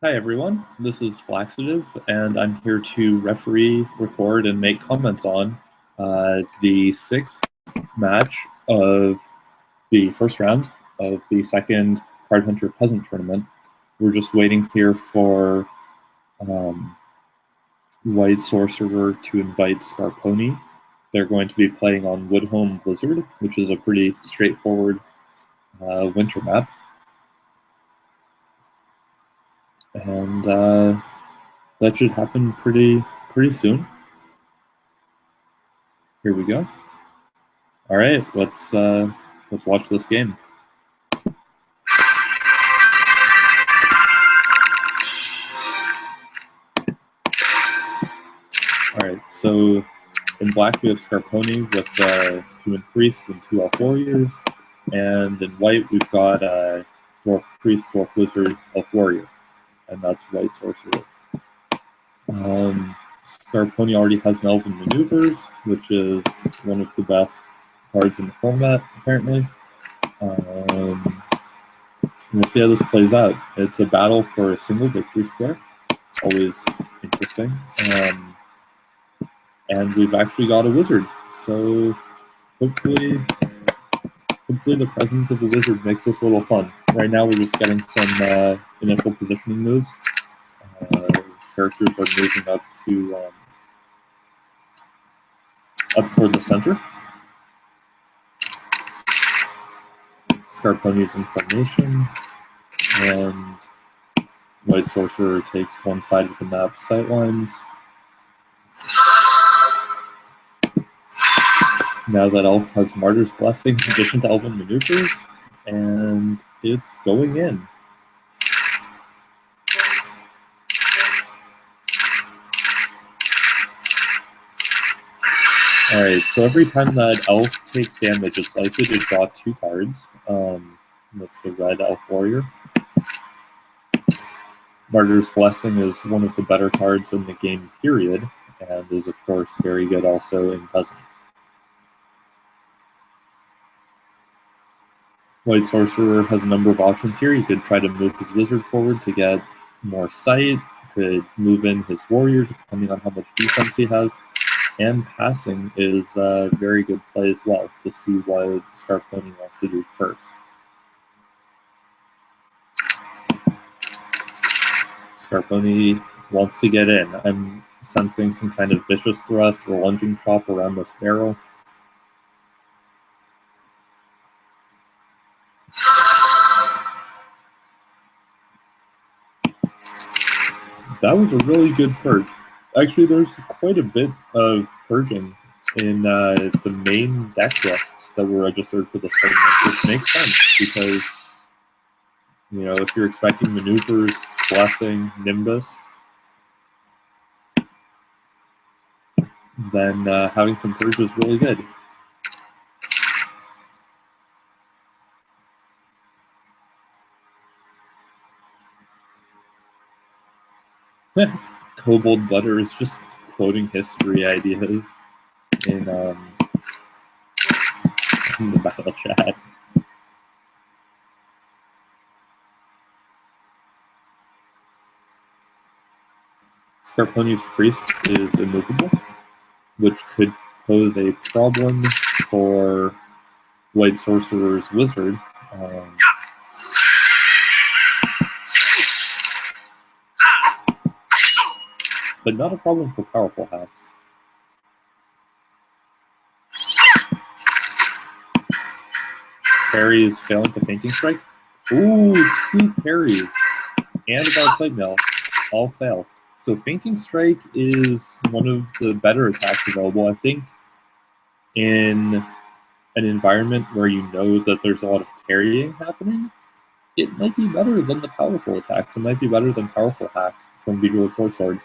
Hi everyone, this is Flaxative, and I'm here to referee, record, and make comments on the sixth match of the first round of the second Card Hunter Peasant Tournament. We're just waiting here for WhiteSorcerer to invite Scarponi. They're going to be playing on Woodhome Blizzard, which is a pretty straightforward winter map. And that should happen pretty soon. Here we go. All right, let's watch this game. All right, so in black we have Scarponi with Human Priest and 2 Elf Warriors, and in white we've got Dwarf Priest, Dwarf Wizard, Elf Warrior, and that's WhiteSorcerer. Scarponi already has an Elven Maneuvers, which is one of the best cards in the format, apparently. We'll see how this plays out. It's a battle for a single victory square, always interesting. And we've actually got a wizard, so hopefully the presence of a wizard makes this a little fun. Right now we're just getting some initial positioning moves. Characters are moving up toward the center. Scarponi's in formation, and WhiteSorcerer takes one side of the map sightlines. Now that Elf has Martyr's Blessing in addition to Elven Maneuvers, and it's going in. Alright, so every time that Elf takes damage, it's likely to draw 2 cards. That's the red Elf Warrior. Martyr's Blessing is one of the better cards in the game, period, and is, of course, very good also in Peasant. WhiteSorcerer has a number of options here. He could try to move his wizard forward to get more sight, could move in his warrior depending on how much defense he has, and passing is a very good play as well to see what Scarponi wants to do first. Scarponi wants to get in. I'm sensing some kind of vicious thrust or lunging chop around this barrel. That was a really good purge. Actually, there's quite a bit of purging in the main deck lists that were registered for this tournament, which makes sense because, you know, if you're expecting Maneuvers, Blessing, Nimbus, then having some purge is really good. Kobold Butter is just quoting history ideas in the battle chat. Scarponi's Priest is immovable, which could pose a problem for WhiteSorcerer's Wizard. But not a problem for powerful hacks. Parries failing to Fainting Strike. Ooh, 2 parries and a Bad Plate Mail all fail. So Fainting Strike is one of the better attacks available. I think in an environment where you know that there's a lot of parrying happening, it might be better than the powerful attacks. It might be better than Powerful Hack from Bejeweled Shortsword.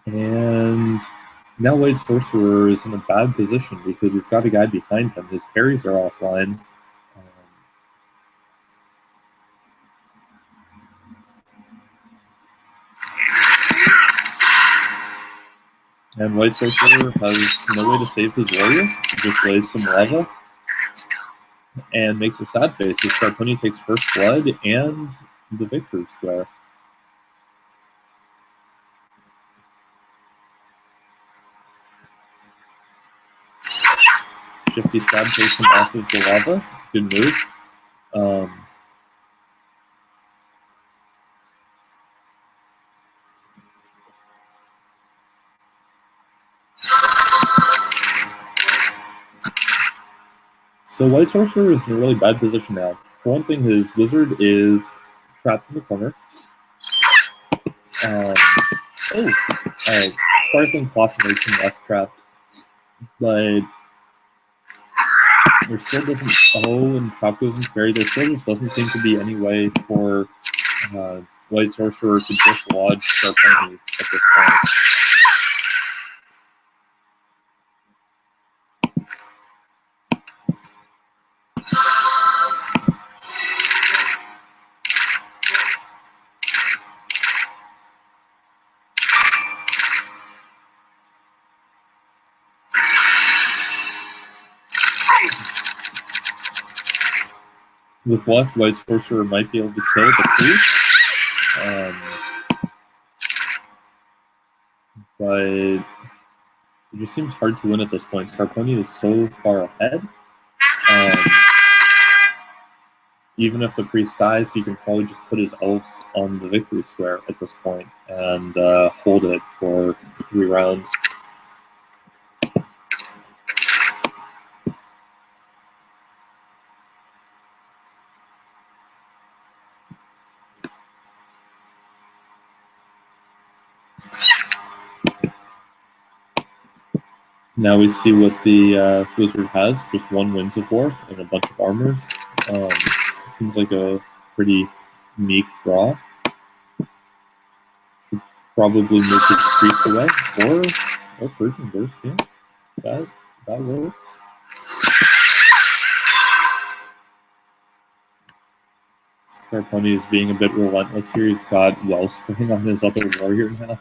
And now WhiteSorcerer is in a bad position because he's got a guy behind him. His parries are offline. And WhiteSorcerer has no way to save his warrior. He just lays some lava. and makes a sad face as Scarponi takes first blood and the victory square. Shifty stab takes him off of the lava. Good move. So WhiteSorcerer is in a really bad position now. For one thing, his wizard is trapped in the corner. Sparkling Cloth makes him less trapped, but there still doesn't. Oh, and Chop goes into Fairy. There still just doesn't seem to be any way for WhiteSorcerer to dislodge Scarponi at this point. With luck, WhiteSorcerer might be able to kill the priest, but it just seems hard to win at this point. Scarponi is so far ahead. Even if the priest dies, he can probably just put his elves on the victory square at this point and hold it for 3 rounds. Now we see what the wizard has, just 1 Winds of War and a bunch of armors. Seems like a pretty meek draw. Should probably make his priest away, or Persian Burst, yeah. That works. Scarponi is being a bit relentless here. He's got Wellspring on his other warrior now.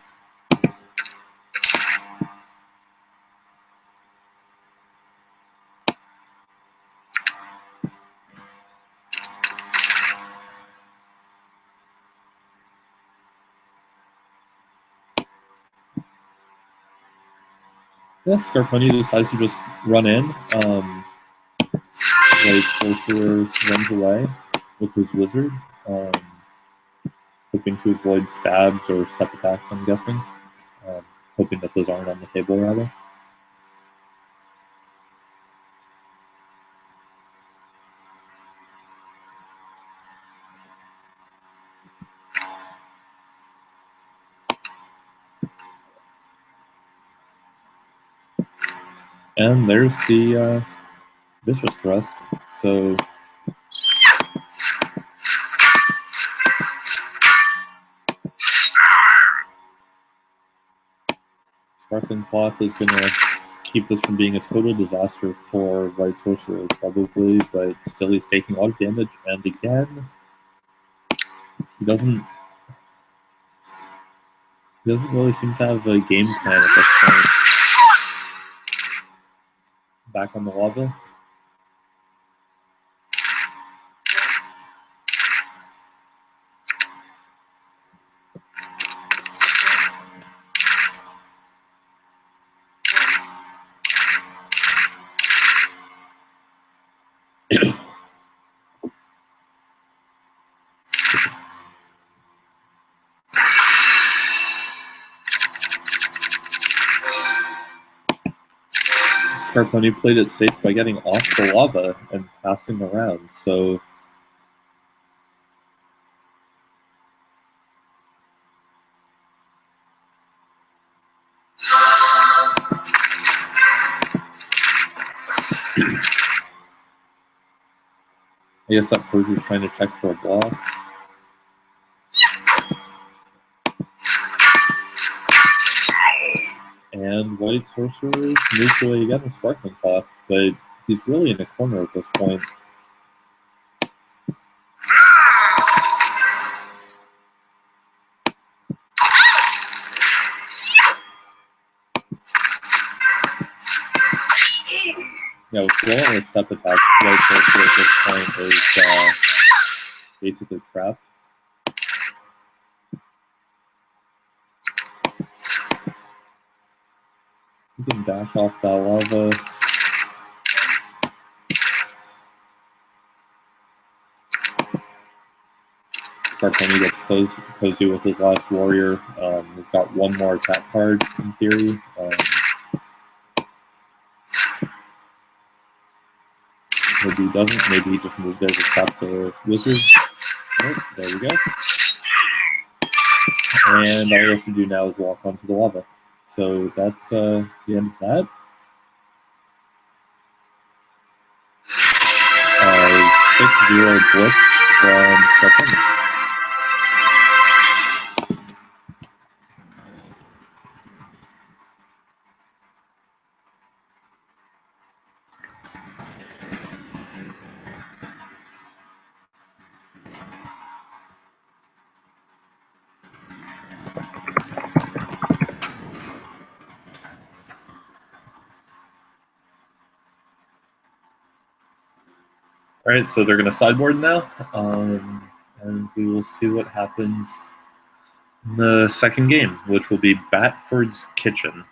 Yeah, Scarponi decides to just run in. WhiteSorcerer runs away with his wizard, hoping to avoid stabs or step attacks, I'm guessing. Hoping that those aren't on the table, rather. And there's the Vicious Thrust. So Sparkling Cloth is going to keep this from being a total disaster for WhiteSorcerer, probably, but still he's taking a lot of damage, and again, he doesn't really seem to have a game plan at this point. Back on the lava. Scarponi played it safe by getting off the lava and passing around, so I guess that Persia's trying to check for a block. And WhiteSorcerer moves away again with Sparkling Cloth, but he's really in a corner at this point. Yeah, with relentless step attacks, WhiteSorcerer at this point is basically trapped. You can dash off that lava. Scarponi gets cozy with his last warrior. He's got one more attack card in theory. Maybe he doesn't. Maybe he just moved there to stop the wizard. Nope, there we go. And all he has to do now is walk onto the lava. So that's the end of that. 6-0 blitz from Scarponi. All right, so they're going to sideboard now, and we will see what happens in the second game, which will be Batford's Kitchen.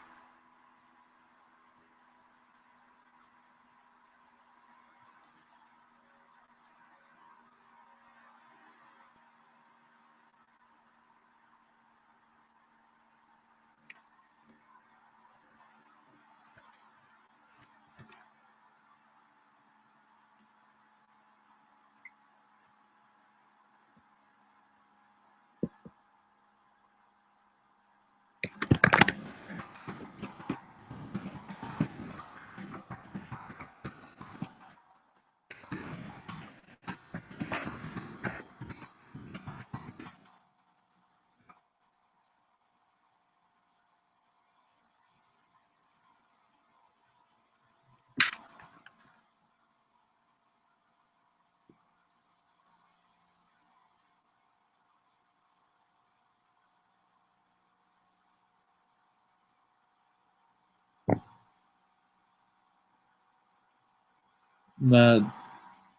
That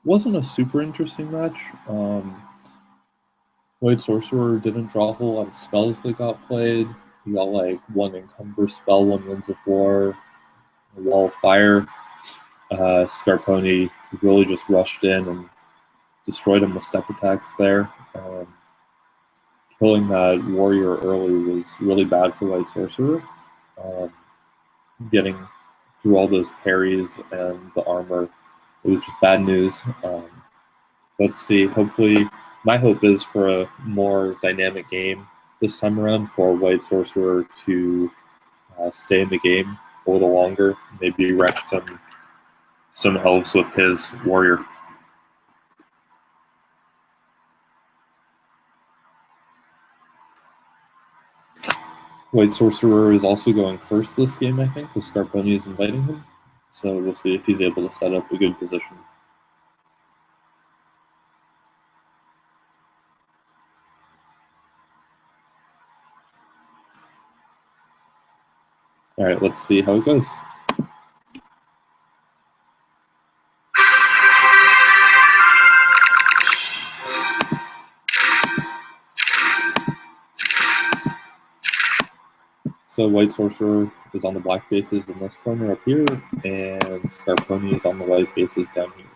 wasn't a super interesting match. WhiteSorcerer didn't draw a whole lot of spells that got played. He got like one encumber spell, one Winds of War, a Wall of Fire. Scarponi really just rushed in and destroyed him with step attacks there. Killing that warrior early was really bad for WhiteSorcerer. Getting through all those parries and the armor, it was just bad news. Let's see. Hopefully, my hope is for a more dynamic game this time around, for WhiteSorcerer to stay in the game a little longer, maybe wreck some elves with his warrior. WhiteSorcerer is also going first this game, I think, because Scarponi is inviting him. So we'll see if he's able to set up a good position. All right, let's see how it goes. So WhiteSorcerer is on the black bases in this corner up here, and Scarponi is on the white bases down here.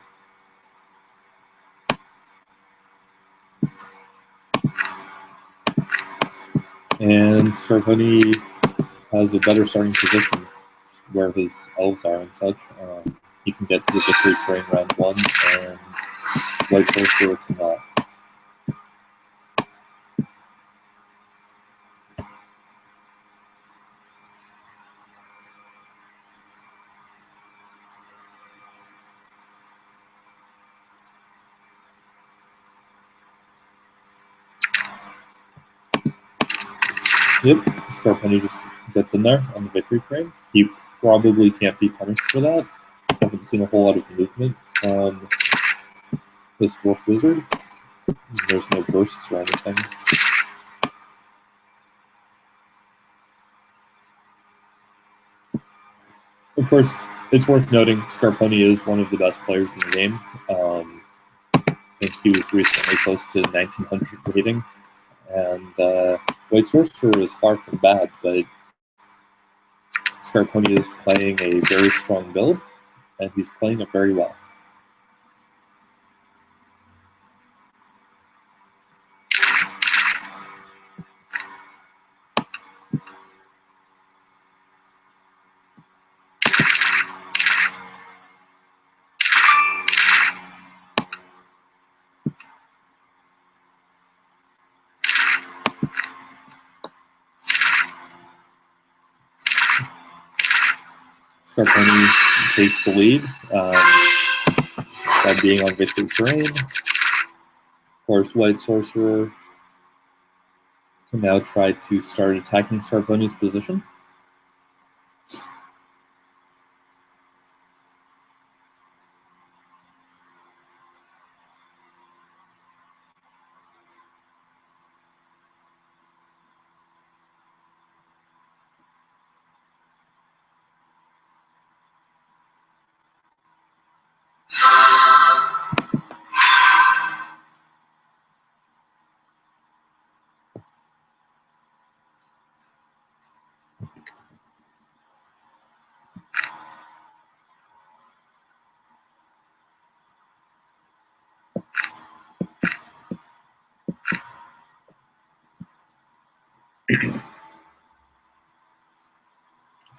And Scarponi has a better starting position where his elves are and such. He can get to the victory train round one, and WhiteSorcerer cannot. Yep, Scarponi just gets in there on the victory train. He probably can't be punished for that. I haven't seen a whole lot of movement from this dwarf wizard. There's no bursts or anything. Of course, It's worth noting Scarponi is one of the best players in the game. I think he was recently close to 1900 rating, and WhiteSorcerer is far from bad, but Scarponi is playing a very strong build, and he's playing it very well. Scarponi takes the lead by being on victory terrain. Of course, WhiteSorcerer can now try to start attacking Scarponi's position.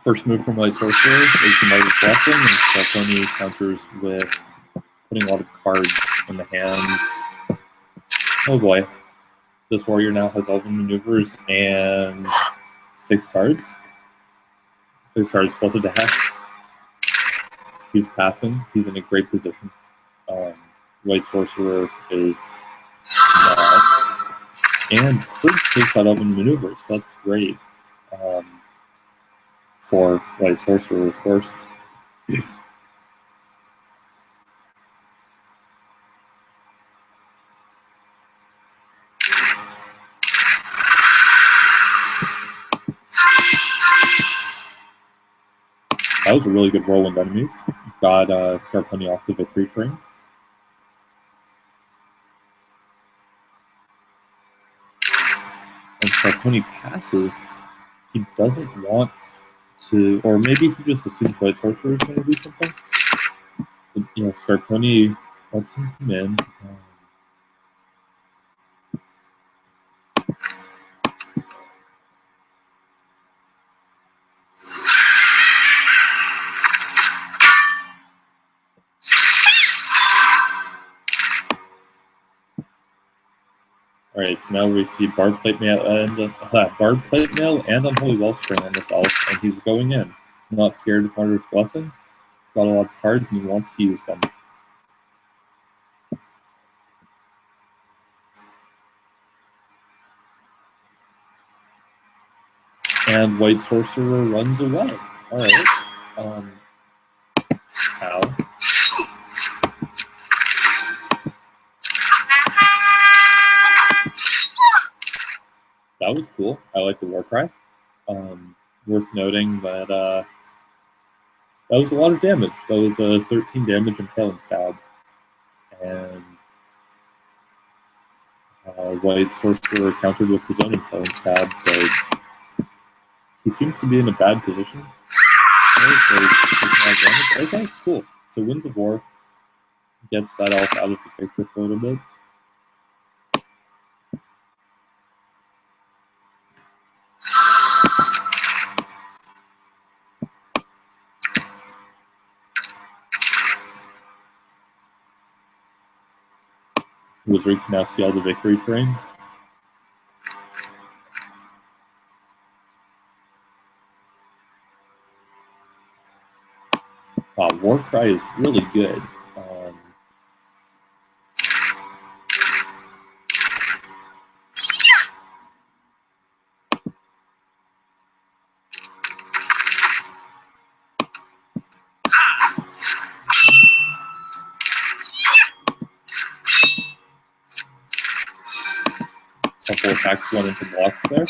First move from WhiteSorcerer is the Marty's Blessing, and Scarponi counters with putting a lot of cards in the hand. Oh boy. This warrior now has Elven Maneuvers and 6 cards. 6 cards plus a dash. He's passing. He's in a great position. WhiteSorcerer is not. And first takes out Elven Maneuvers. That's great. For WhiteSorcerer, of course. That was a really good roll of enemies. Got Scarponi off the victory train. And Scarponi passes. He doesn't want to, or maybe he just assumes WhiteSorcerer is going to do something. But, you know, Scarponi lets him come in. All right, so now we see Barbed Plate Mail and Unholy Wellspring on this elf, and he's going in. Not scared of Martyr's Blessing. He's got a lot of cards, and he wants to use them. And WhiteSorcerer runs away. All right. Ow. That was cool. I like the war cry. Worth noting that that was a lot of damage. That was 13 damage Impaling Stab. And WhiteSorcerer countered with his own Impaling Stab, but he seems to be in a bad position. Okay, cool. So Winds of War gets that elf out of the picture for a little bit. Wizard can now steal the victory train. Wow, Warcry is really good. Couple attacks went into blocks there.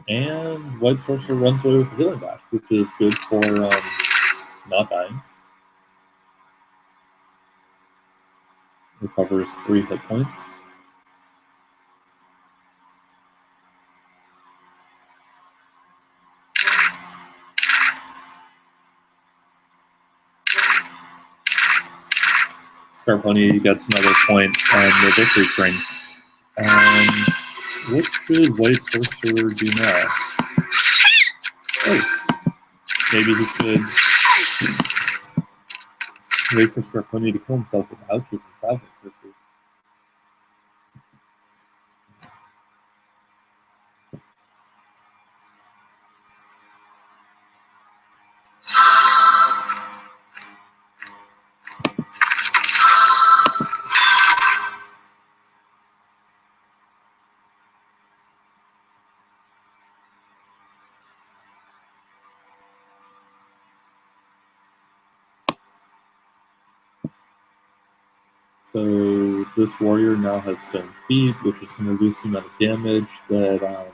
And WhiteSorcerer runs away with a healing dash, which is good for not dying. Recovers 3 hit points. Scarponi gets another point on the victory string. What should WhiteSorcerer do now? Oh, maybe he should wait for Scarponi to kill himself without using traveling curses. So this warrior now has stone feet, which is going to reduce the amount of damage that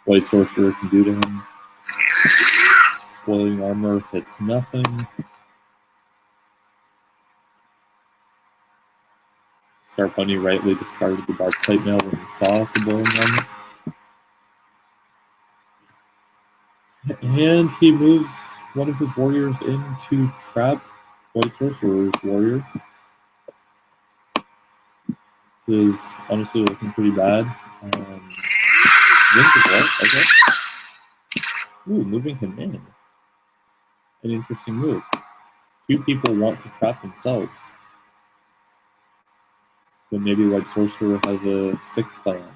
WhiteSorcerer can do to him. Boiling armor hits nothing. Scarponi rightly discarded the dark plate mail when he saw the boiling armor. And he moves one of his warriors in to trap WhiteSorcerer's warrior. This is honestly looking pretty bad. Wins as well, okay. Ooh, moving him in. An interesting move. 2 people want to trap themselves. But maybe WhiteSorcerer has a sick plan.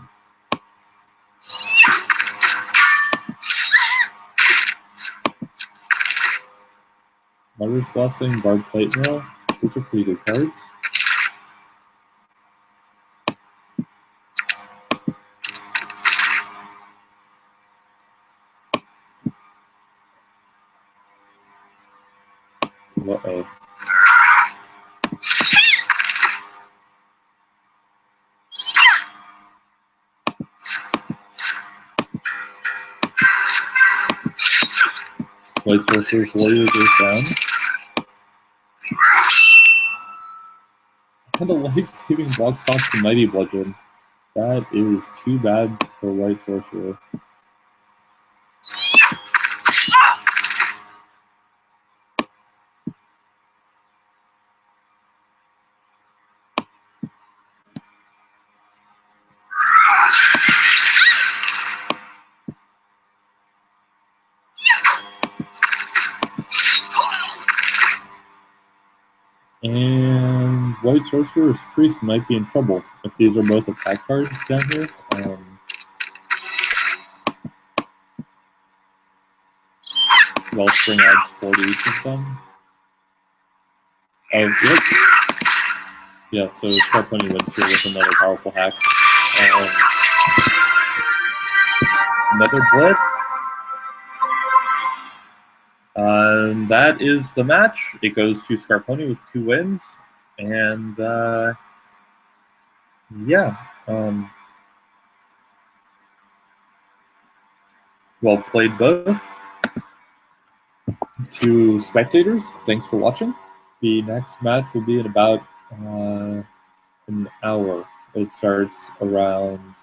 Martyr's Blessing, Bard Plate Mail. Those are pretty good cards. Uh-oh. WhiteSorcerer's warrior goes down. And a life-saving block stops the Mighty Bludgeon. That is too bad for WhiteSorcerer. And WhiteSorcerer's Priest might be in trouble if these are both attack cards down here. Wellspring adds 4 to each of them. Oh, yep. Yeah, so Scarponi wins here with another powerful hack. Another Blitz. That is the match. It goes to Scarponi with 2 wins. And, yeah. Well played both. To spectators, thanks for watching. The next match will be in about an hour. It starts around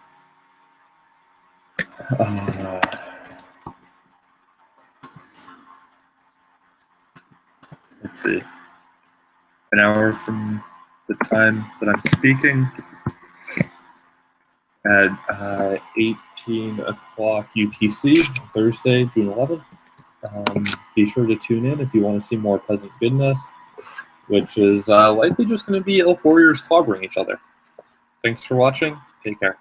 let's see, an hour from the time that I'm speaking at 18 o'clock UTC, Thursday, June 11th. Be sure to tune in if you want to see more Peasant goodness, which is likely just going to be elf warriors clobbering each other. Thanks for watching. Take care.